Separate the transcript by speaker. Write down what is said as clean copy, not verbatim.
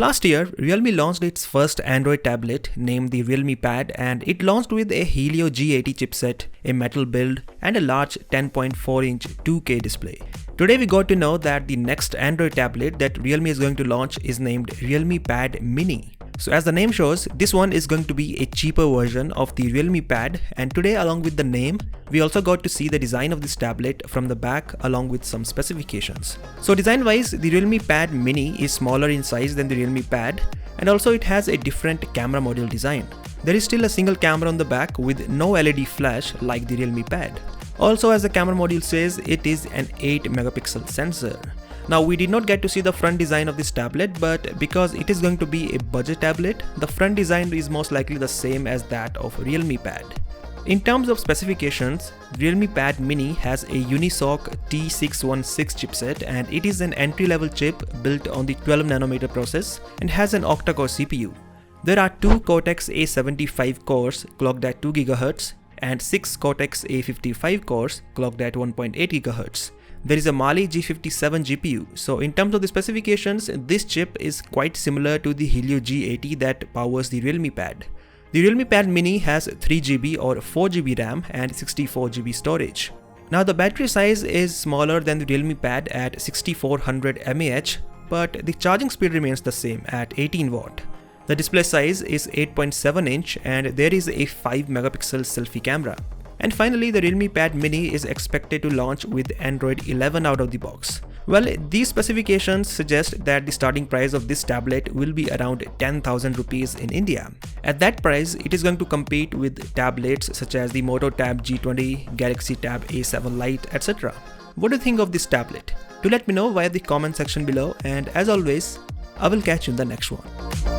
Speaker 1: last year, Realme launched its first Android tablet named the Realme Pad, and it launched with a Helio G80 chipset, a metal build, and a large 10.4-inch 2K display. Today we got to know that the next Android tablet that Realme is going to launch is named Realme Pad Mini. So as the name shows, this one is going to be a cheaper version of the Realme Pad, and today along with the name, we also got to see the design of this tablet from the back along with some specifications. So design wise, the Realme Pad Mini is smaller in size than the Realme Pad, and also it has a different camera module design. There is still a single camera on the back with no LED flash like the Realme Pad. Also, as the camera module says, it is an 8 megapixel sensor. Now we did not get to see the front design of this tablet, but because it is going to be a budget tablet, the front design is most likely the same as that of Realme Pad. In terms of specifications, Realme Pad Mini has a Unisoc T616 chipset, and it is an entry-level chip built on the 12nm process and has an octa-core CPU. There are 2 Cortex-A75 cores clocked at 2 GHz and 6 Cortex-A55 cores clocked at 1.8 GHz. There is a Mali G57 GPU, so in terms of the specifications, this chip is quite similar to the Helio G80 that powers the Realme Pad. The Realme Pad Mini has 3GB or 4GB RAM and 64GB storage. Now the battery size is smaller than the Realme Pad at 6400 mAh, but the charging speed remains the same at 18 watt. The display size is 8.7 inch and there is a 5 megapixel selfie camera. And finally, the Realme Pad Mini is expected to launch with Android 11 out of the box. Well, these specifications suggest that the starting price of this tablet will be around 10,000 rupees in India. At that price, it is going to compete with tablets such as the Moto Tab G20, Galaxy Tab A7 Lite, etc. What do you think of this tablet? Do let me know via the comment section below, and as always, I will catch you in the next one.